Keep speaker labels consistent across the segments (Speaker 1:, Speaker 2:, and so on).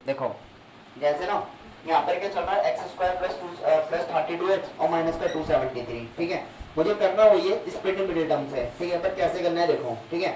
Speaker 1: देखो जैसे ना यहाँ पर क्या चल रहा है, एक्स स्क्वायर प्लस 32x और माइनस का 273, ठीक है। मुझे करना वही है स्प्लिट मिडिल टर्म से, ठीक है। पर कैसे करना है देखो, ठीक है।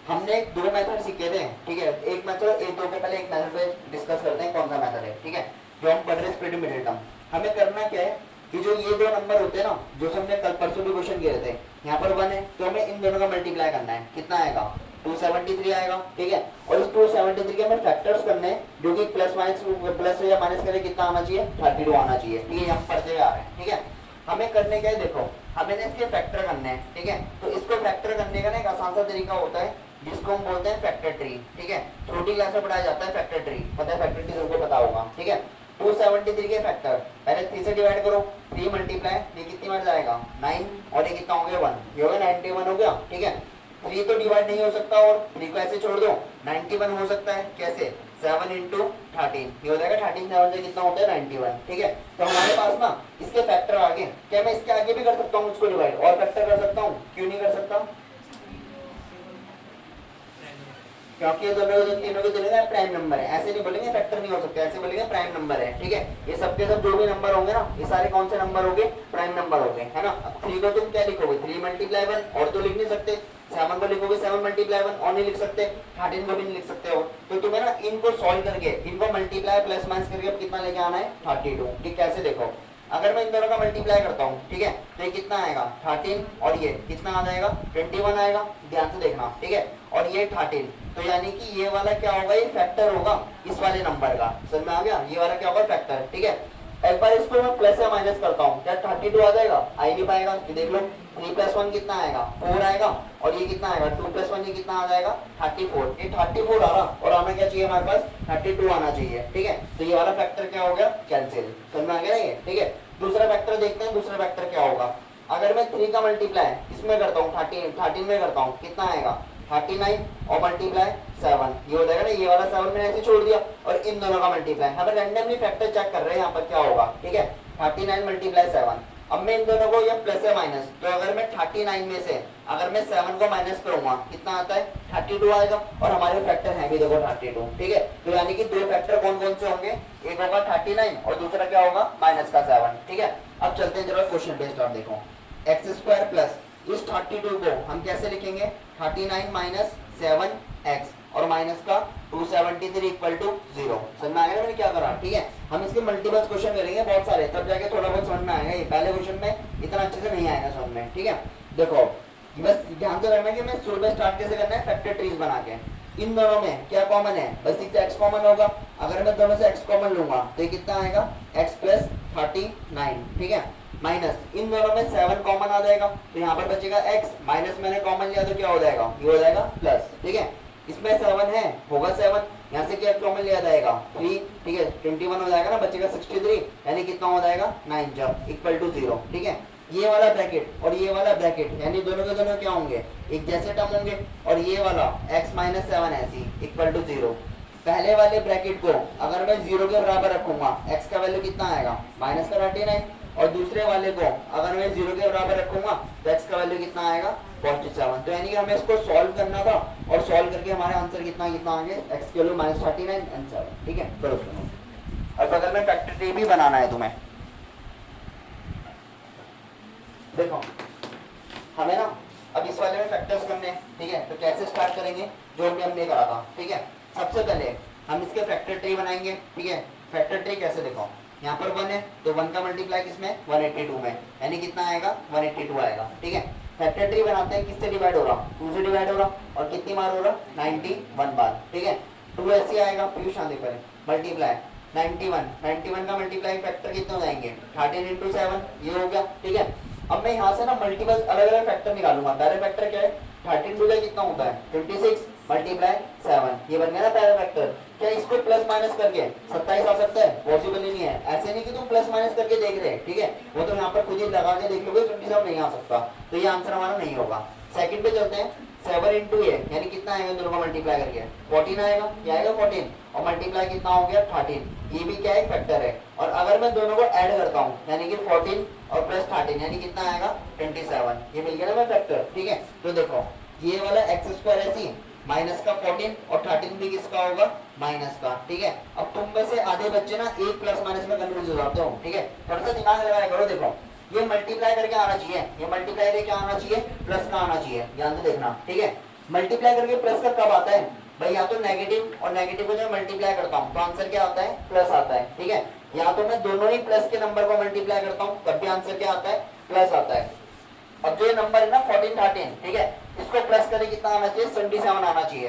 Speaker 1: हमने दो मेथड सीखे थे, ठीक है। एक मेथड एक दो के पहले एक मेथड पे डिस्कस करते हैं कौन सा मेथड है, ठीक है। जो हम पढ़ रहे स्प्लिट मिडिल टर्म, हमें करना क्या है कि जो ये दो नंबर होते हैं ना, जो हमने कल परसों भी क्वेश्चन किए थे, यहाँ पर 1 है तो हमें इन दोनों का मल्टीप्लाई करना है। कितना आएगा, 273 आएगा, ठीक है। और इस 273 के हमें फैक्टर्स करने हैं, जो कि प्लस या माइनस करे कितना आना चाहिए, 32 आना चाहिए, ठीक है। हम पढ़ते हुए आ रहे हैं, ठीक है। हमें करने क्या है देखो, हमें ना इसके फैक्टर करने हैं, ठीक है। तो इसको फैक्टर करने का ना एक आसान सा तरीका होता है जिसको हम बोलते हैं फैक्टर ट्री, ठीक है। छोटी क्लास में पढ़ाया जाता है फैक्टर ट्री, पता है फैक्टर ट्री सबको पता होगा, ठीक है। 273 के फैक्टर पहले 3 से डिवाइड करो, 3 मल्टीप्लाई ये कितनी बार जाएगा 9, और ये कितना हो गया 1, ये हो गया 91 हो गया, ठीक है। 3 तो डिवाइड नहीं हो सकता और 3 को ऐसे छोड़ दो, 91 हो सकता है कैसे, 7 इंटू 13, ये हो जाएगा 13 7 से कितना होता है 91, ठीक है। तो हमारे पास ना इसके फैक्टर आगे, क्या मैं इसके आगे भी कर सकता हूँ उसको डिवाइड और फैक्टर कर सकता हूँ, क्यों नहीं कर सकता, क्योंकि दोनों तीनों के दोनों प्राइम नंबर है। ऐसे नहीं बोलेंगे फैक्टर नहीं हो सकते, ऐसे बोलेंगे प्राइम नंबर है, ठीक है। ये सबके सब जो भी नंबर होंगे ना, ये सारे कौन से नंबर होंगे, प्राइम नंबर होंगे, है ना। 3 को तुम क्या लिखोगे, 3 मल्टीप्लाई 1, और तो लिख नहीं सकते। 7 को लिखोगे 7 मल्टीप्लाई 1, और नहीं लिख सकते। 13 को भी नहीं लिख सकते हो। तो तुम्हें ना इनको सॉल्व करके, इनको मल्टीप्लाई प्लस माइनस करके अब कितना लेके आना है 32, ठीक। कैसे देखो, अगर मैं इन दोनों का मल्टीप्लाई करता हूँ, ठीक है, तो ये कितना आएगा 13, और ये कितना आ जाएगा 21 आएगा, ध्यान से देखना, ठीक है। और ये 13, तो यानी कि ये वाला क्या होगा, ये फैक्टर होगा इस वाले नंबर का, समझ में आ गया। ये वाला क्या होगा फैक्टर, ठीक है। एक बार इसको मैं प्लस या माइनस करता हूँ, क्या 32 आ जाएगा, आ ही नहीं पाएगा। कि देख लो 3 + 1 कितना आएगा 4 आएगा, और ये कितना आएगा 2 + 1 ये कितना आ जाएगा 34, ये 34 आ रहा, और आना क्या चाहिए हमारे पास 32 आना चाहिए, ठीक है। तो ये वाला फैक्टर क्या हो गया, कैंसिल, समझ में आ गया ये, ठीक है। दूसरा फैक्टर देखते हैं, दूसरा फैक्टर क्या होगा। अगर मैं 3 का मल्टीप्लाई इसमें करता हूँ 13 में करता हूँ, कितना आएगा 39, और मल्टीप्लाई 7, ये हो जाएगा ना, ये वाला 7 मैंने ऐसे छोड़ दिया, और इन दोनों का मल्टीप्लाई, हमें रैंडमली फैक्टर चेक कर रहे हैं यहाँ पर क्या होगा, ठीक है। 39 मल्टीप्लाई 7, अब मैं इन दोनों को, ये प्लस है माइनस, तो अगर मैं 39 में से अगर मैं 7 को माइनस करूंगा कितना आता है 32 आएगा, और हमारे फैक्टर है भी देखो 32, ठीक है। तो यानी कि दो फैक्टर कौन कौन से होंगे, एक होगा 39 और दूसरा क्या होगा माइनस का 7, ठीक है। अब चलते हैं जरा क्वेश्चन बेस्ड, आप देखो एक्स स्क्वायर प्लस इस 32 को हम कैसे लिखेंगे, 39 माइनस 7x और माइनस का 273 इक्वल टू 0, समझ में आएगा मैंने क्या करा, ठीक है। हम इसके मल्टीपल क्वेश्चन करेंगे बहुत सारे, तब जाके थोड़ा बहुत समझ में आएगा, ये पहले क्वेश्चन में इतना अच्छे से नहीं आएगा समझ में, ठीक है। देखो बस ध्यान से रखना कि मैं शुरू में स्टार्ट कैसे करना है, फैक्टर ट्रीज बना के। इन दोनों में क्या कॉमन है, बस इससे x कॉमन होगा, अगर मैं दोनों से x कॉमन लूंगा तो ये कितना आएगा x प्लस 39, ठीक है। माइनस इन दोनों में 7 कॉमन आ जाएगा, तो यहाँ पर बचेगा x, माइनस मैंने कॉमन लिया तो क्या हो जाएगा, ये हो जाएगा प्लस, ठीक है। इसमें 7 है, होगा 7, यहाँ से क्या कॉमन लिया जाएगा 3, ठीक है। 21 हो जाएगा ना, बचेगा 63, यानी कितना हो जाएगा 9 जब इक्वल टू 0, ठीक है। ये वाला ब्रैकेट और ये वाला ब्रैकेट यानी दोनों के दोनों क्या होंगे, एक जैसे टर्म होंगे, और ये वाला x माइनस 7 ऐसी इक्वल टू 0। पहले वाले ब्रैकेट को अगर मैं 0 के बराबर रखूंगा, x का वैल्यू कितना आएगा माइनस का 39, और दूसरे वाले को अगर मैं 0 के बराबर रखूंगा तो x का वैल्यू कितना आएगा 47। तो यानी कि हमें इसको सॉल्व करना था, और सॉल्व करके हमारे आंसर कितना कितना आ गया, x की वैल्यू माइनस 39 एंड 7, ठीक है। करो सुनो, अब बगल में फैक्टर ट्री भी बनाना है तुम्हें। देखो हमें ना अब इस वाले में फैक्टर्स करने हैं, ठीक है। तो कैसे स्टार्ट करेंगे, जो भी हमने करा था, ठीक है। सबसे पहले हम इसके फैक्टर ट्री बनाएंगे, ठीक है। फैक्टर ट्री कैसे, देखो यहाँ पर 1 है तो 1 का मल्टीप्लाई किसमें 182 में, यानी कितना आएगा 182 आएगा, ठीक है। फैक्टर ट्री बनाते हैं, किससे डिवाइड हो रहा 2 से डिवाइड हो रहा, और कितनी बार हो रहा 91 बार, ठीक है। 2 ऐसे आएगा, पीयूष शांति पर मल्टीप्लाई 91 का मल्टीप्लाई फैक्टर कितने हो जाएंगे 13 इंटू 7, ये हो गया, ठीक है। अब मैं यहाँ से ना मल्टीपल अलग अलग फैक्टर निकालूंगा। पहले फैक्टर क्या है 13 टू कितना होता है 26 मल्टीप्लाई 7, ये बन गया ना पहला फैक्टर। क्या इसको प्लस माइनस करके 27 आ सकता है, पॉसिबल ही नहीं है। ऐसे नहीं कि तुम प्लस माइनस करके देख रहे हैं, ठीक है, वो तो यहाँ पर खुद ही लगा के देख लोगे 27 नहीं आ सकता, तो ये आंसर हमारा नहीं होगा। सेकंड पे चलते हैं, 7 इंटू ए यानी कितना आएगा दोनों का मल्टीप्लाई करके 14 आएगा, ये आएगा 14, और मल्टीप्लाई कितना हो गया 13, ये भी क्या है फैक्टर है। और अगर मैं दोनों को ऐड करता हूँ यानी कि 14 और प्लस 13 यानी कितना आएगा 27, ये मिल गया ना मैं फैक्टर, ठीक है। तो देखो ये वाला एक्स स्क्वायर ऐसी माइनस का 14 और 13 भी किसका होगा, माइनस का, ठीक है। अब तुम में से आधे बच्चे ना एक प्लस माइनस में कंफ्यूज हो जाते हो, ठीक है, थोड़ा सा दिमाग लगाया करो। देखो ये मल्टीप्लाई करके आना चाहिए, ये मल्टीप्लाई करके आना चाहिए, प्लस का आना चाहिए, ध्यान से देखना, ठीक है। मल्टीप्लाई करके प्लस का कब आता है भाई, या तो नेगेटिव और नेगेटिव को जब मल्टीप्लाई करता हूँ तो आंसर क्या आता है, प्लस आता है, ठीक है। या तो मैं दोनों ही प्लस के नंबर को मल्टीप्लाई करता हूँ तब भी आंसर क्या आता है, प्लस आता है। अब जो ये नंबर है ना 14 13, ठीक है, इसको प्लस करके कितना आना चाहिए, 77 आना चाहिए।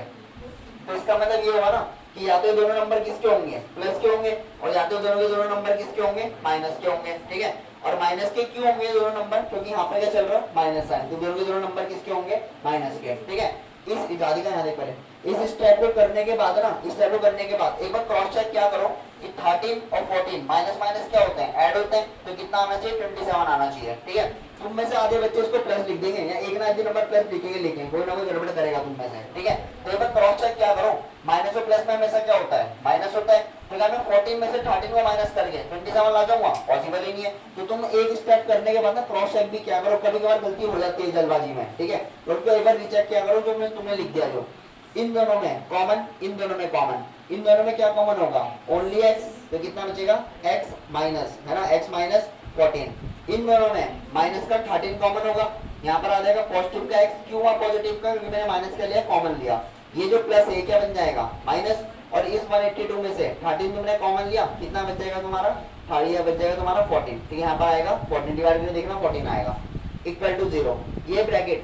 Speaker 1: तो इसका मतलब ये होगा ना कि या तो दोनों नंबर किसके होंगे, प्लस के होंगे, और या तो दोनों के दोनों नंबर किसके होंगे, माइनस के होंगे, ठीक है। और माइनस के क्यों होंगे दोनों नंबर, क्योंकि यहाँ पे क्या चल रहा है, माइनस साइन, तो दोनों के दोनों नंबर किसके होंगे, माइनस के, ठीक है। इस इजादी का ध्यान पहले, इस स्टेप को करने के बाद ना, इस स्टेप को करने के बाद एक बार क्रॉस चेक क्या करो कि 13 और 14 माइनस माइनस क्या होते हैं, ऐड होते हैं, तो कितना आना चाहिए, 27 आना चाहिए, ठीक है। तुम में से आधे बच्चे उसको प्लस लिख देंगे या एक ना एक नंबर प्लस लिखेंगे, कोई ना कोई गड़बड़ करेगा तुम में से, ठीक है। तो एक बार क्रॉस चेक क्या करो, माइनस और प्लस में हमेशा क्या होता है, माइनस होता है, तो क्या मैं 14 में से 13 को माइनस करके 27 ला जाऊंगा, पॉसिबल ही नहीं है। तो तुम एक स्टेप करने के बाद ना क्रॉस चेक भी क्या करो, कभी कभार गलती हो जाती है जल्दबाजी में, ठीक है, तो उसको एक बार रीचेक क्या करो जो मैं तुमने लिख दिया, जो इन दोनों में कॉमन, इन दोनों में कॉमन, इन दोनों में क्या कॉमन होगा, ओनली x, तो कितना बचेगा, x माइनस, है ना, x माइनस 14। इन दोनों में माइनस का 13 कॉमन होगा, यहाँ पर आ जाएगा पॉजिटिव का x, क्यों हुआ पॉजिटिव का, क्योंकि मैंने माइनस का लिया, कॉमन लिया। ये जो प्लस है क्या बन जाएगा, माइनस, और इस 182 में से 13 तुमने कॉमन लिया, कितना बच जाएगा तुम्हारा, बच जाएगा तुम्हारा 14, ठीक है, यहाँ पर आएगा 14 डिवाइड करके देखना 14 आएगा, इक्वल टू 0। ये ब्रैकेट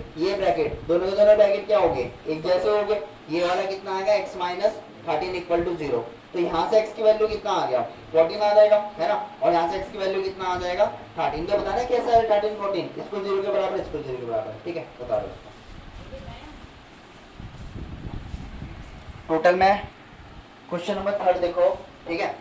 Speaker 1: दोनों के दोनों ब्रैकेट क्या हो गए, एक जैसे हो गए। ये वाला कितना आ गया, x माइनस 13 इक्वल टू 0, तो यहाँ से x की वैल्यू कितना आ गया, 14 आ जाएगा, है ना, और यहाँ से x की वैल्यू कितना आ जाएगा, 13। तो बताना कैसा है 13 14, इसको 0 के बराबर, इसको 0 के बराबर, ठीक है, बता दो। टोटल में क्वेश्चन नंबर 3 देखो, ठीक है,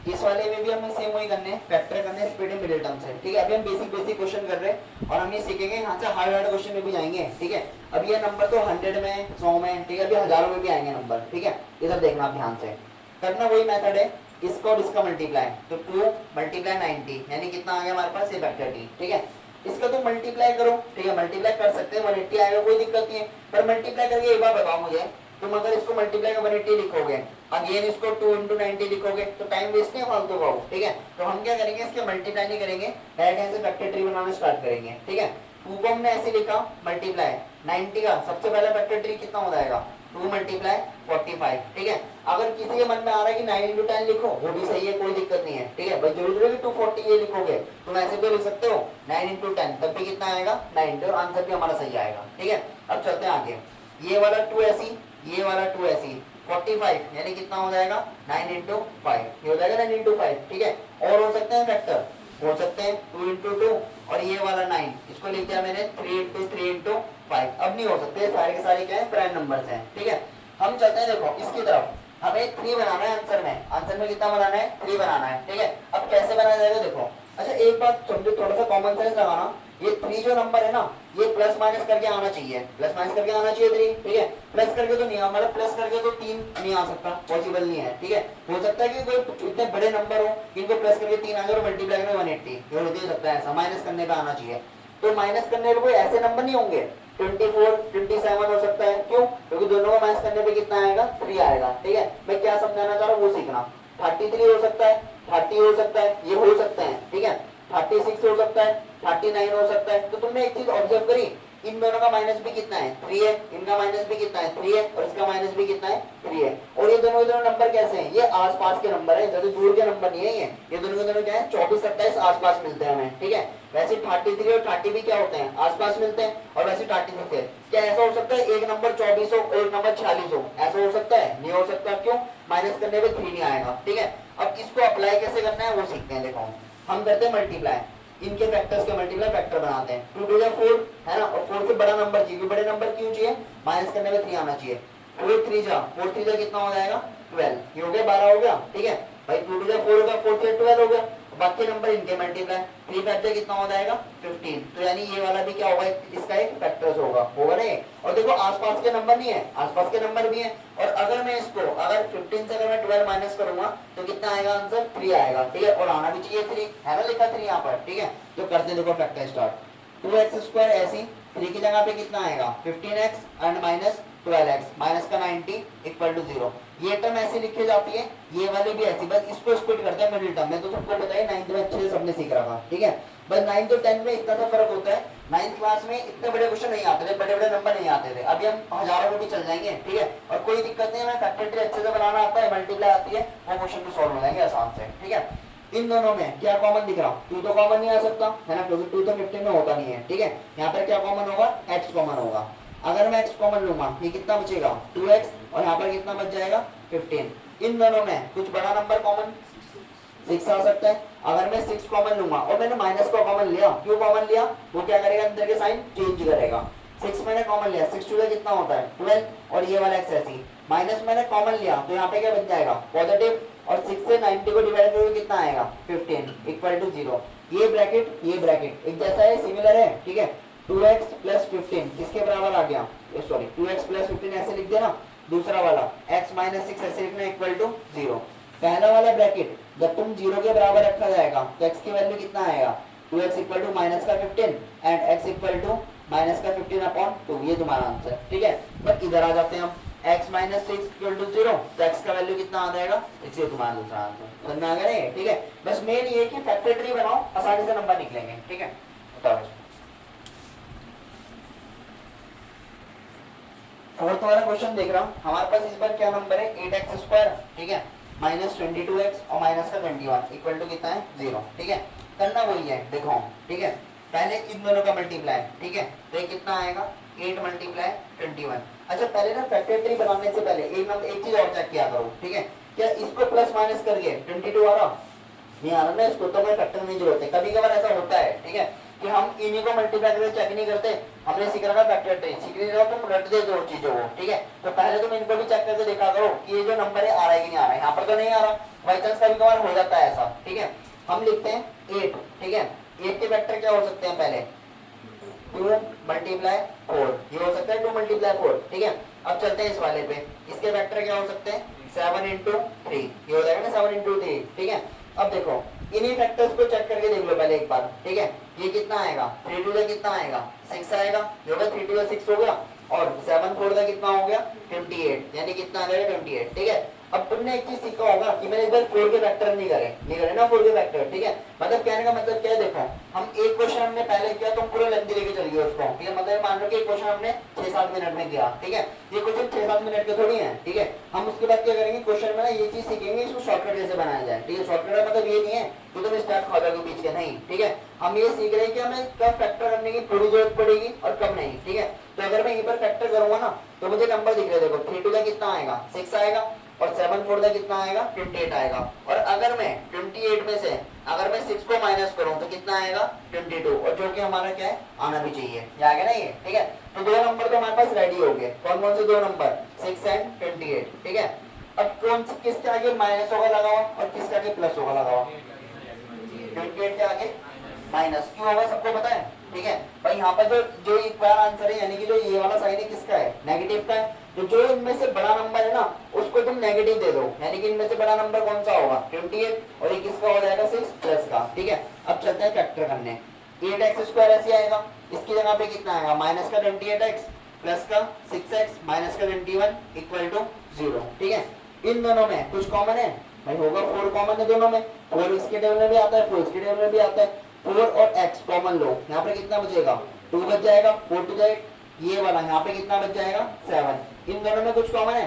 Speaker 1: इस वाले में भी हमें सेम वही करने हैं, फैक्टर करने हैं, स्प्लिट एंड मिडिल टर्म से, ठीक है। अभी हम बेसिक क्वेश्चन कर रहे हैं और हम ये सीखेंगे, यहाँ से हार्ड क्वेश्चन में भी जाएंगे, ठीक है। अब ये नंबर तो 100 में, 100 में, ठीक है, अभी हजारों में भी आएंगे नंबर, ठीक है। इधर देखना आप ध्यान से, करना वही मेथड है, इसको और इसका मल्टीप्लाई, तो 2 मल्टीप्लाई 90, यानी कितना आ गया हमारे पास, ये फैक्टर t, ठीक है। इसका तो मल्टीप्लाई करो, ठीक है, मल्टीप्लाई कर सकते हैं, 180 आएगा, कोई दिक्कत नहीं है, पर मल्टीप्लाई करके एक बार बताओ मुझे, तुम अगर इसको मल्टीप्लाई का 180 लिखोगे, अगेन इसको 2 into 90 लिखोगे, तो टाइम वेस्ट नहीं फालतू का, ठीक है। तो हम क्या करेंगे, इसके मल्टीप्लाई नहीं करेंगे, डायरेक्ट यहाँ से फैक्टर ट्री बनाना स्टार्ट करेंगे, ठीक है। 2 को हमने ऐसे लिखा, मल्टीप्लाई 90 का सबसे पहला फैक्टर ट्री कितना हो जाएगा, 2 मल्टीप्लाई 45, ठीक है। अगर किसी के मन में आ रहा है कि 9 into 10 लिखो, वो भी सही है, कोई दिक्कत नहीं है, ठीक है। बस जरूरी है कि 240 ये लिखोगे, तुम ऐसे भी लिख सकते हो 9 into 10, तब भी कितना आएगा 90, और आंसर भी हमारा सही आएगा, ठीक है। अब चलते हैं आगे, ये वाला 2 ऐसी, ये वाला 2 ऐसी, 45 यानी कितना हो जाएगा 9 into 5, ये हो जाएगा 9 into 5, ठीक है। और हो सकते हैं फैक्टर, हो सकते हैं 2 into 2, और ये वाला 9, इसको लिख दिया मैंने 3 into 3 into 5। अब नहीं हो सकते, सारे के सारे क्या है, प्राइम नंबर्स हैं, ठीक है। हम चलते हैं, देखो इसकी तरफ हमें 3 बनाना है आंसर में, आंसर में कितना बनाना है, 3 बनाना है, ठीक है। अब कैसे बनाया जाएगा, देखो, अच्छा एक बात समझो, थोड़ा सा कॉमन सेंस लगाना, ये 3 जो नंबर है ना, ये प्लस माइनस करके आना चाहिए, प्लस माइनस करके आना चाहिए 3, ठीक है। प्लस करके तो नहीं, मतलब प्लस करके तो 3 नहीं आ सकता, पॉसिबल नहीं है, ठीक है। हो सकता है कि कोई इतने बड़े नंबर हो इनको प्लस करके 3 आ जाए और मल्टीप्लाई करें 180, ये हो सकता है ऐसा, माइनस करने पे आना चाहिए। तो माइनस करने पे कोई ऐसे नंबर नहीं होंगे, 24 27 हो सकता है, क्यों, क्योंकि दोनों को माइनस करने पे कितना आएगा, 3 आएगा, ठीक है। मैं क्या समझाना चाह रहा हूँ वो सीखना। 33 हो सकता है, 30 हो सकता है, ये हो सकते हैं, ठीक है। 36 हो सकता है, 39 हो सकता है। तो तुमने एक चीज ऑब्जर्व करी, इन दोनों का माइनस भी कितना है, 3 है, इनका माइनस भी कितना है, 3 है, और इसका माइनस भी कितना है, 3 है। और ये दोनों के दोनों नंबर कैसे हैं, ये आसपास के नंबर है, ज्यादा दूर के नंबर नहीं है, ये दोनों के दोनों क्या है, 24 27 आसपास मिलते हैं हमें, ठीक है। वैसे 33 और 30 भी क्या होते हैं, आसपास मिलते हैं, और वैसे 36 है। क्या ऐसा हो सकता है एक नंबर 24 हो और एक नंबर 46 हो, ऐसा हो सकता है, नहीं हो सकता, क्यों, माइनस करने पे 3 नहीं आएगा, ठीक है। अब इसको अप्लाई कैसे करना है वो सीखते हैं, देखो हम करते हैं मल्टीप्लाई, इनके फैक्टर्स के मल्टीप्लाई फैक्टर बनाते हैं, 2 2 4 है ना, और 4 से बड़ा नंबर चाहिए, बड़े नंबर क्यों चाहिए, माइनस करने में 3 आना चाहिए। 4 3 जा कितना हो जाएगा 12, ये हो गया 12 हो गया, ठीक है भाई, 2 2 4 होगा, 4 3 12 हो गया, बाकी नंबर इनके मल्टीप्लाई, 3 फैक्टर कितना हो जाएगा 15, तो यानी ये वाला भी क्या होगा, इसका एक फैक्टर्स होगा नहीं। और देखो आसपास के नंबर नहीं है, आसपास के नंबर भी है, और अगर मैं इसको अगर 15 से अगर मैं 12 माइनस करूंगा तो कितना आएगा आंसर, 3 आएगा, ठीक है। और आना भी चाहिए 3, है ना, लिखा 3 यहाँ पर, ठीक है। तो करते देखो फैक्टर स्टार्ट, 2x स्क्वायर ऐसी 3 की जगह पे कितना आएगा 15x and minus 12x minus का 90 इक्वल टू 0। ये टर्म ऐसे लिखी जाती है, ये वाली भी ऐसी, बस इसको स्प्लिट करते हैं मिडिल टर्म में। तो सबको बताइए 9th में अच्छे से सबने सीख रखा, ठीक है। बस 9th और 10th में इतना तो फर्क होता है, 9th क्लास में इतने बड़े क्वेश्चन नहीं आते थे, बड़े बड़े नंबर नहीं आते थे। अभी हम हजारों में भी चल जाएंगे, ठीक है। और कोई दिक्कत नहीं है, हमें फैक्टर ट्री अच्छे से बनाना आता है, मल्टीप्लाई आती है, वो क्वेश्चन भी सॉल्व हो जाएंगे आसान से, ठीक है। इन दोनों में क्या कॉमन दिख रहा, 2 तो कॉमन नहीं आ सकता है ना, क्योंकि 2 तो 15 में होता नहीं है, ठीक है। यहाँ पर क्या कॉमन होगा, x कॉमन होगा। अगर मैं x कॉमन लूंगा, ये कितना बचेगा 2x, और यहाँ पर कितना बच जाएगा 15। इन दोनों में कुछ बड़ा नंबर कॉमन 6 आ सकता है। अगर मैं 6 कॉमन लूंगा और मैंने माइनस को कॉमन लिया, क्यों कॉमन लिया, वो क्या करेगा, अंदर के साइन चेंज करेगा। 6 मैंने कॉमन लिया, 6 टू कितना होता है 12, और ये वाला x ऐसी। माइनस मैंने कॉमन लिया, तो यहाँ पे क्या बच जाएगा पॉजिटिव, और 6 से 90 को डिवाइड करोगे कितना आएगा 15 इक्वल टू 0। ये ब्रैकेट एक जैसा है, सिमिलर है, ठीक है। 2x प्लस 15 किसके बराबर आ गया, सॉरी 2x प्लस 15 ऐसे लिख देना। दूसरा वाला x माइनस 6 ऐसे लिखना इक्वल टू 0। पहला वाला ब्रैकेट जब तुम 0 के बराबर रखा जाएगा तो x की वैल्यू कितना आएगा, 2x इक्वल टू माइनस का 15 and x equal to minus का 15 अपॉन 2। ये तुम्हारा आंसर, ठीक है। बट इधर आ जाते हैं हम, x माइनस 6 इक्वल टू 0, तो x का वैल्यू कितना आ जाएगा, इसलिए तुम्हारा दूसरा आंसर। समझ में आ गया, ठीक है। बस मेन ये कि फैक्टर ट्री बनाओ, आसानी से नंबर निकलेंगे, ठीक है। बताओ फोर्थ वाला क्वेश्चन देख रहा हूँ, हमारे पास इस बार क्या नंबर है 8x स्क्वायर, ठीक है, माइनस 22x और माइनस का 21 इक्वल टू कितना है 0, ठीक है। करना वही है, देखो, ठीक है। पहले इन दोनों का मल्टीप्लाई, ठीक है, तो ये कितना आएगा 8 मल्टीप्लाई 21। अच्छा पहले ना फैक्टर ट्री बनाने से पहले एक चीज और चेक किया करो, ठीक है। क्या इसको प्लस माइनस करके 22 आ रहा, नहीं आ रहा ना, इसको तो मैं फैक्टर नहीं जरूरत है। कभी कभार ऐसा होता है, ठीक है, कि हम इन्हीं को मल्टीप्लाई करके चेक नहीं करते। हमने सीख रखा फैक्टर ट्री, सीख नहीं रहा तुम रट दे दो चीजों को, ठीक है। तो पहले तुम इनको भी चेक करके देखा करो कि ये जो नंबर है आ रहा है कि नहीं आ रहा है। यहाँ पर तो नहीं आ रहा, बाई चांस कभी कभार हो जाता है ऐसा, ठीक है। हम लिखते हैं 8, ठीक है। 8 के वेक्टर क्या हो सकते हैं, पहले 2 मल्टीप्लाई 4, ये हो सकता है 2 मल्टीप्लाई 4, ठीक है। अब चलते हैं इस वाले पे, इसके वेक्टर क्या हो सकते हैं 7 इंटू 3, ये हो जाएगा ना 7 इंटू 3, ठीक है। अब देखो इन्हीं फैक्टर्स को चेक करके देख लो पहले एक बार, ठीक है। ये कितना आएगा 3 टू कितना आएगा 6 आएगा, जो 3 टू 6 हो गया, और 7 4 का कितना हो गया 28, यानी कितना आ जाएगा 28, ठीक है। अब तुमने एक चीज सीखा होगा कि मैंने इस बार 4 के फैक्टर नहीं करे ना 4 के फैक्टर, ठीक है। मतलब कहने का मतलब क्या है, देखो हम एक क्वेश्चन हमने पहले किया, तुम पूरा लेंथी लेके चल गए उसको, ठीक है। मतलब मान लो कि एक क्वेश्चन हमने 6-7 मिनट में किया, ठीक है। ये क्वेश्चन 6-7 मिनट के थोड़ी है, ठीक है। हम उसके बाद क्या करेंगे, क्वेश्चन में ना ये चीज सीखेंगे, इसको शॉर्टकट कैसे बनाया जाए, ठीक है। शॉर्टकट मतलब ये नहीं है तो तुम स्टेप खा जाओगे बीच के, नहीं, ठीक है। हम ये सीख रहे हैं कि हमें कब फैक्टर करने की पूरी जरूरत पड़ेगी और कब नहीं, ठीक है। तो अगर मैं यहीं पर फैक्टर करूंगा ना, तो मुझे नंबर दिख रहा है, देखो 3 टू कितना आएगा 6 आएगा, और 7 4 कितना आएगा 28 आएगा। और अगर मैं 28 में से अगर मैं 6 को माइनस करूं तो कितना आएगा 22, और जो कि हमारा क्या है आना भी चाहिए, ये आ गया ना ये, ठीक है। तो 2 नंबर तो हमारे पास रेडी हो गए, कौन कौन से 2 नंबर 6 एंड 28, ठीक है। अब कौन से किसके आगे माइनस होगा लगा हुआ और किसके आगे प्लस होगा लगा हुआ, 28 के आगे माइनस, क्यों होगा सबको पता है, ठीक है। भाई यहाँ पर जो एक बार आंसर है, यानी कि जो ये वाला साइन है किसका है नेगेटिव का है, तो जो इनमें से बड़ा नंबर है ना उसको तुम नेगेटिव दे दो, यानी कि इनमें से बड़ा नंबर कौन सा होगा 28, और ये किसका हो जाएगा 6 प्लस का, ठीक है। अब चलते हैं फैक्टर करने, 8x स्क्वायर ऐसे आएगा, इसकी जगह पे कितना आएगा माइनस का 28x प्लस का 6x माइनस का 21 इक्वल टू 0, ठीक है। इन दोनों में कुछ कॉमन है भाई, होगा 4 कॉमन है दोनों में, 4 इसके टेबल में भी आता है 4 इसके टेबल में भी आता है, 4 और x कॉमन लो, यहाँ पे कितना बचेगा 2 बच जाएगा, 4 टू 8, ये वाला यहाँ पे कितना बच जाएगा 7। इन दोनों में कुछ कॉमन है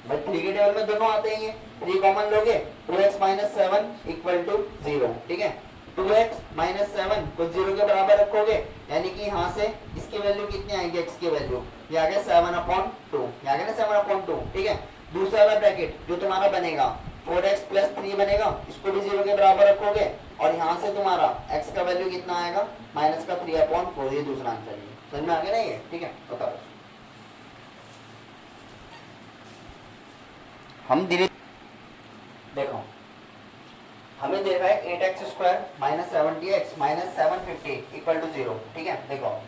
Speaker 1: भाई, 3 के टेबल में दोनों आते ही हैं, 3 कॉमन लोगे 2x माइनस 7 इक्वल टू 0, ठीक है। 2x माइनस 7 को 0 के बराबर रखोगे, यानी कि यहाँ से इसकी वैल्यू कितनी आएगी x की वैल्यू, ये आ गया 7/2, ये आ गया ना 7/2, ठीक है। दूसरा वाला ब्रैकेट जो तुम्हारा बनेगा 4x प्लस 3 बनेगा, इसको भी 0 के बराबर रखोगे, और यहाँ से तुम्हारा x का वैल्यू कितना आएगा माइनस का 3/4, ये दूसरा आंसर है। समझ में आ गया ना ये, ठीक है। बताओ हम धीरे देखो, हमें दे रहा है 8x square minus 70x minus 750 equal to 0, ठीक है। देखो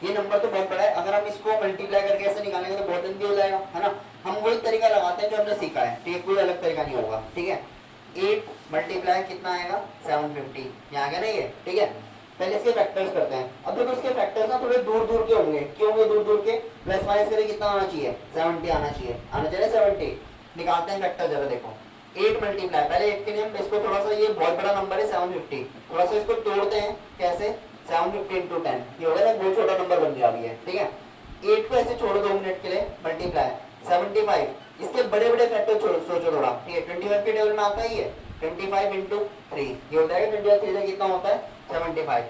Speaker 1: ये नंबर तो बहुत बड़ा है, अगर हम इसको मल्टीप्लाई करके ऐसे निकालेंगे तो बहुत जल्दी हो जाएगा, है ना। हम वही तरीका लगाते हैं जो हमने सीखा है, ठीक है, कोई अलग तरीका नहीं होगा, ठीक है। 8 मल्टीप्लाई कितना आएगा 750, यहाँ आ गया ना ये, ठीक है। पहले इसके फैक्टर्स करते हैं। अब देखो इसके फैक्टर्स ना थोड़े दूर दूर के होंगे, क्यों होंगे दूर दूर के? प्लस माइनस करके कितना आना चाहिए? 70 आना चाहिए, आना चाहिए 70। निकालते हैं फैक्टर जरा, देखो 8 मल्टीप्लाई, पहले 8 के लिए हम इसको थोड़ा सा, ये बहुत बड़ा नंबर है 750, थोड़ा सा इसको तोड़ते हैं। कैसे? 750 इंटू 10, ये होगा ना, बहुत छोटा नंबर बन गया अभी है, ठीक है। 8 को ऐसे छोड़ो 2 मिनट के लिए, मल्टीप्लाई 75, इसके बड़े बड़े फैक्टर सोचो थोड़ा, ठीक है। 25 के टेबल में आता ही है 25 इंटू 3, ये होता है 25 से कितना होता है? 75।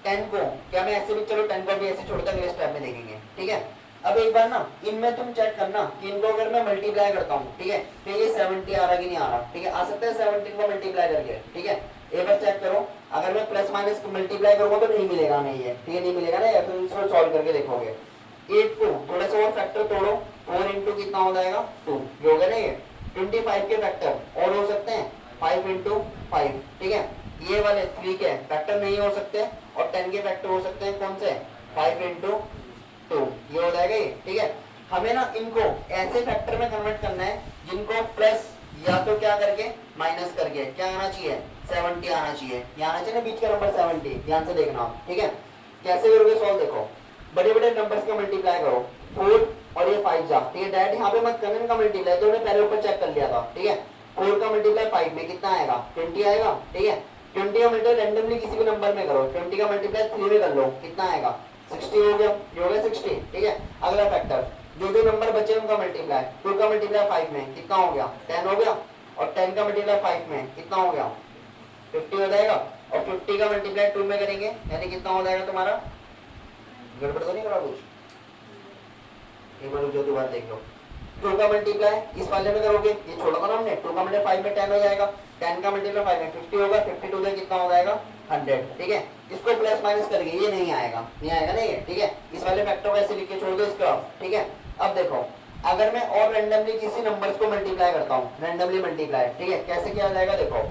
Speaker 1: 10 को क्या मैं ऐसे भी, चलो 10 को भी ऐसे छोड़ता, अगले स्टेप में देखेंगे, ठीक है। अब एक बार ना इनमें तुम चेक करना कि इनको अगर मैं मल्टीप्लाई करता हूँ, ठीक है, तो ये 70 आ रहा कि नहीं आ रहा, ठीक है। आ सकता है 17 को मल्टीप्लाई करके, ठीक है। एक बार चेक करो, अगर मैं प्लस माइनस मल्टीप्लाई करूंगा तो नहीं मिलेगा, नहीं है, ठीक है, नहीं मिलेगा ना, या फिर इसको सॉल्व करके देखोगे। 8 को थोड़ा सा और फैक्टर तोड़ो, 4 इंटू कितना हो जाएगा? 2, ये हो गया ना ये। 25 के फैक्टर और हो सकते हैं 5 इंटू 5, ठीक है। ये वाले 3 के फैक्टर नहीं हो सकते, और 10 के फैक्टर हो सकते हैं, कौन से? 5 इंटू 2, ये हो जाएगा ये, ठीक है। हमें ना इनको ऐसे फैक्टर में कन्वर्ट करना है जिनको प्लस या तो क्या करके माइनस करके क्या आना चाहिए? 70 आना चाहिए, ये आना चाहिए ना बीच का नंबर 70, ध्यान से देखना, ठीक है। कैसे करोगे सॉल्व? देखो बड़े बड़े नंबर्स का मल्टीप्लाई करो, 4 और ये 5 जा, ठीक है। डायरेक्ट यहाँ पे मत करना इनका मल्टीप्लाई, तो मैंने पहले ऊपर चेक कर लिया था, ठीक है। 4 का मल्टीप्लाई 5 में कितना आएगा? 20 आएगा, ठीक है। 20 का मल्टीप्लाई रैंडमली किसी भी नंबर में करो, 20 का मल्टीप्लाई 3 में कर लो, कितना आएगा? 60 हो गया, ये हो गया 60, ठीक है। अगला फैक्टर, जो जो नंबर बचे उनका मल्टीप्लाई, 2 का मल्टीप्लाई 5 में कितना हो गया? 10 हो गया, और 10 का मल्टीप्लाई 5 में कितना हो गया? 50 हो जाएगा, और 50 का मल्टीप्लाई 2 में करेंगे यानी कितना हो जाएगा तुम्हारा? गड़बड़ तो नहीं करा कुछ? एक बार जो दोबारा देख लो। 2 का मल्टीप्लाई इस वाले में करोगे, ये छोड़ा था ना हमने, 2 का मल्टीप्लाई 5 में 10 हो जाएगा, 10 का मल्टीप्लाई 5 में 50 होगा, 52 से कितना हो जाएगा? 100, ठीक है। इसको प्लस माइनस करके ये नहीं आएगा, नहीं आएगा ना ये, ठीक है। इस वाले फैक्टर को ऐसे लिख के छोड़ दो इसका, ठीक है। अब देखो अगर मैं और रैंडमली किसी नंबर्स को मल्टीप्लाई करता हूँ, रैंडमली मल्टीप्लाई, ठीक है, कैसे किया जाएगा? देखो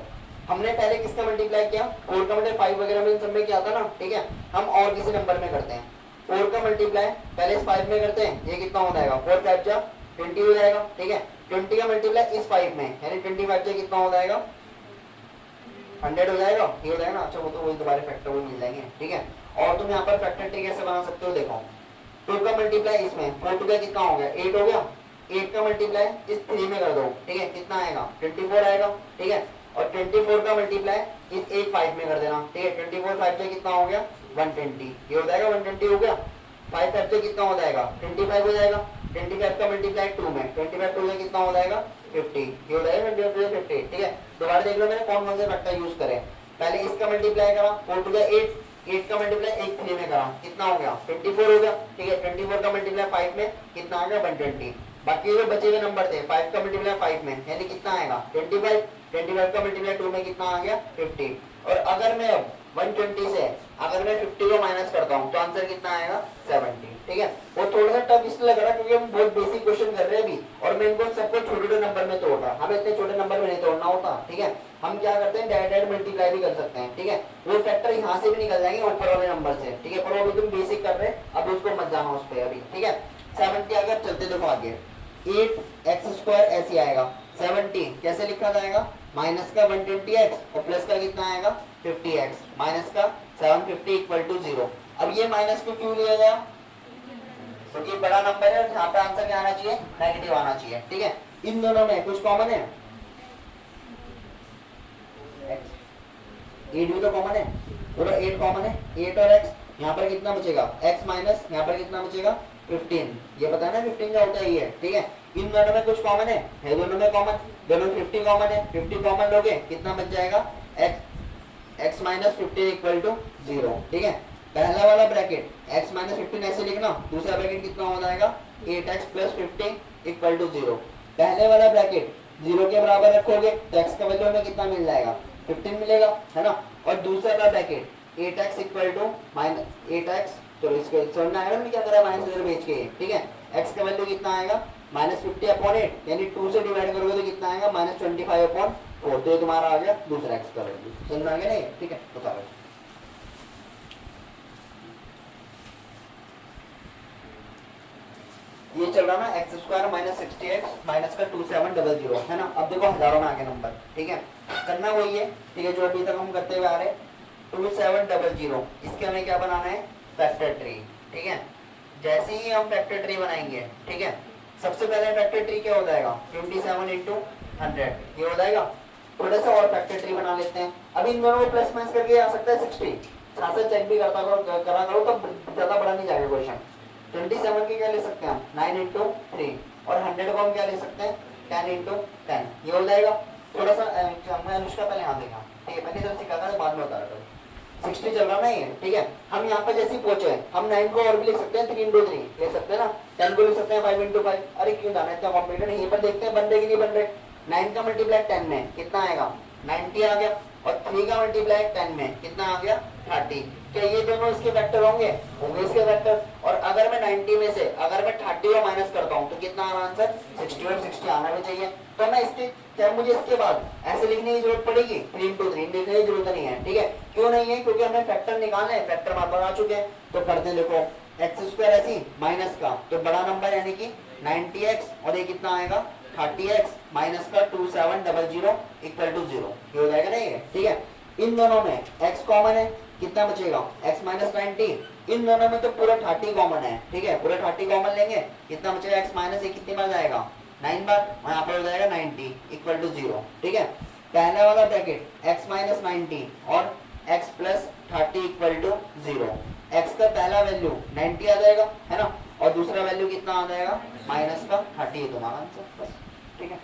Speaker 1: हमने पहले किसका मल्टीप्लाई किया? 4 का मल्टीप्लाई 5 वगैरह में सब में किया था ना, ठीक है। हम और किसी नंबर में करते हैं, 4 का मल्टीप्लाई पहले इस 5 में करते हैं, ये कितना हो जाएगा? 4 5 जा 20 हो जाएगा, ठीक है। 20 का मल्टीप्लाई इस 5 में यानी 25 से कितना हो जाएगा? 100 हो जाएगा, ये हो जाएगा ना। अच्छा वो तो वही दोबारा फैक्टर वो मिल जाएंगे, ठीक है। और तुम यहाँ पर फैक्टर ट्री कैसे बना सकते हो? देखो 2 का मल्टीप्लाई इसमें 4 टू कितना हो गया? 8 हो गया, 8 का मल्टीप्लाई इस 3 में कर दो, ठीक है, कितना आएगा? 24 आएगा, ठीक है। और 24 का मल्टीप्लाई इस 1 5 में कर देना, ठीक है। 24 5 से कितना हो गया? 120, ये हो जाएगा 120 हो गया। 5 5 से कितना हो जाएगा? 25 हो जाएगा। 25 का मल्टीप्लाई 2 में, 25 2 से कितना हो जाएगा? 50, ये हो जाएगा 25 50, ठीक है। दोबारा देख लो मैंने कौन कौन से फैक्टर यूज करे। पहले इसका मल्टीप्लाई करा, 4 टू 8, 8 का मल्टीप्लाई 1 3 में करा, कितना हो गया? 24 हो गया, ठीक है। 24 का मल्टीप्लाई 5 में कितना आ गया? 120। बाकी जो बचे हुए नंबर थे 5 का मल्टीप्लाई 5 में यानी कितना आएगा? 25। 25 का मल्टीप्लाई 2 में कितना आ गया? 50। और अगर मैं अब 120 से अगर मैं 50 को माइनस करता हूँ तो आंसर कितना आएगा? 70, ठीक है। वो थोड़ा सा टफ इसलिए लग रहा है क्योंकि हम बहुत बेसिक क्वेश्चन कर रहे हैं अभी, और मैं इनको सबको छोटे छोटे नंबर में तोड़ रहा, हमें इतने छोटे नंबर में नहीं तोड़ना होता, ठीक है। हम क्या करते हैं डायरेक्ट मल्टीप्लाई भी कर सकते हैं, ठीक है। वो फैक्टर यहाँ से भी निकल जाएंगे ऊपर वाले नंबर से, ठीक है। पर वो अभी तुम बेसिक कर रहे हैं, अब उसको मत जाना उस पर अभी, ठीक है। 70 अगर चलते देखो आगे 8x² ऐसे आएगा। 70 कैसे लिखा जाएगा? माइनस का 120x और प्लस का कितना आएगा? 50x, माइनस का 750 इक्वल टू 0। अब ये माइनस को क्यों लिया गया? क्योंकि बड़ा नंबर है, यहाँ पे आंसर क्या आना चाहिए? नेगेटिव आना चाहिए, ठीक है। इन दोनों में कुछ कॉमन है? 8 भी तो कॉमन है, बोलो 8 कॉमन है, 8 और x, यहाँ पर कितना बचेगा? x माइनस यहाँ पर कितना बचेगा? 15, ये पता है ना 15 का होता है ये, ठीक है। इन दोनों में कुछ कॉमन है दोनों में कॉमन, दोनों 50 कॉमन है, 50 कॉमन लोगे कितना बच जाएगा? x माइनस 15 इक्वल टू 0, ठीक है। पहला वाला ब्रैकेट x माइनस 15 ऐसे लिखना, दूसरा ब्रैकेट कितना हो जाएगा? 8x plus 15 equal to 0। पहले वाला ब्रैकेट 0 के बराबर रखोगे तो x का वैल्यू हमें कितना मिल जाएगा? 15 मिलेगा, है ना। और दूसरा वाला bracket 8x equal to minus 8x, तो इसको समझना आएगा ना क्या करा माइनस 0 बेच के, ठीक है। x का वैल्यू कितना आएगा? माइनस 50 अपॉन 8 यानी 2 से डिवाइड करोगे तो कितना आएगा? माइनस 25 अपॉन 4, तो ये तुम्हारा आ गया दूसरा x का वैल्यू। समझ में आ गया नहीं? ठीक है, बताओ। ये चल रहा ना x² माइनस 60x माइनस का 2700, है ना। अब देखो हजारों में आ गए नंबर, ठीक है। करना वही है, ठीक है, जो अभी तक हम करते हुए आ रहे हैं। 2700, इसके हमें क्या बनाना है, फैक्टर ट्री। ठीक है, जैसे ही हम फैक्टर ट्री बनाएंगे, ठीक है, सबसे पहले फैक्टर ट्री क्या हो जाएगा, 27 इंटू 100, ये हो जाएगा। थोड़ा सा और फैक्टर ट्री बना लेते हैं। अब इन दोनों को प्लस माइनस करके आ सकता है 60, साथ साथ चेक भी करा करो तो ज्यादा बड़ा नहीं जाएगा क्वेश्चन। 27 के क्या ले सकते हैं हम, 9 इंटू 3, और 100 को हम क्या ले सकते हैं, 10 इंटू 10, ये हो जाएगा। थोड़ा सा मैं अनुष्का पहले यहाँ देगा, ठीक है, पहले जब सिखाता है बाद में बता रहा हूँ। 60 चल रहा ना ये, ठीक है। हम यहाँ पे जैसे ही पहुंचे, हम 9 को और भी लिख सकते हैं, 3 इंटू 3 ले सकते हैं ना, 10 को लिख सकते हैं 5 इंटू 5। अरे क्यों जाना इतना कॉम्प्लिकेटेड, यहीं पर देखते हैं बन रहे कि नहीं बन रहे। 9 का मल्टीप्लाई 10 में कितना आएगा, 90 आ गया, और 3 का मल्टीप्लाई 10 में कितना आ गया, 30। क्या ये दोनों इसके फैक्टर होंगे, होंगे इसके फैक्टर। और अगर मैं 90 में से अगर मैं 30 को माइनस करता हूँ तो कितना आ रहा आंसर, 60, और 60 आना भी चाहिए। तो मैं इसके क्या मुझे इसके बाद ऐसे लिखने की जरूरत पड़ेगी, 3 इंटू 3 लिखने की जरूरत नहीं है, ठीक है। क्यों नहीं है, क्योंकि हमने फैक्टर निकालना है, फैक्टर मार बना चुके हैं। तो करते देखो, एक्स स्क्वायर ऐसी माइनस का तो बड़ा नंबर यानी कि 90x, और ये कितना आएगा 30x माइनस का 2700 इक्वल टू 0, ये हो जाएगा ना ये, ठीक है। इन दोनों में x कॉमन है, कितना बचेगा, x माइनस 90। इन दोनों में तो पूरा 30 कॉमन है, ठीक है, पूरा 30 कॉमन लेंगे, कितना बचेगा, x माइनस ये कितनी बार जाएगा, 9 बार, और यहाँ पे हो जाएगा 90 इक्वल टू 0, ठीक है। पहला वाला ब्रैकेट x माइनस 90 और x plus 30 equal to 0, x का पहला वैल्यू 90 आ जाएगा, है ना, और दूसरा वैल्यू कितना आ जाएगा, माइनस का 30, तुम्हारा आंसर बस, ठीक है।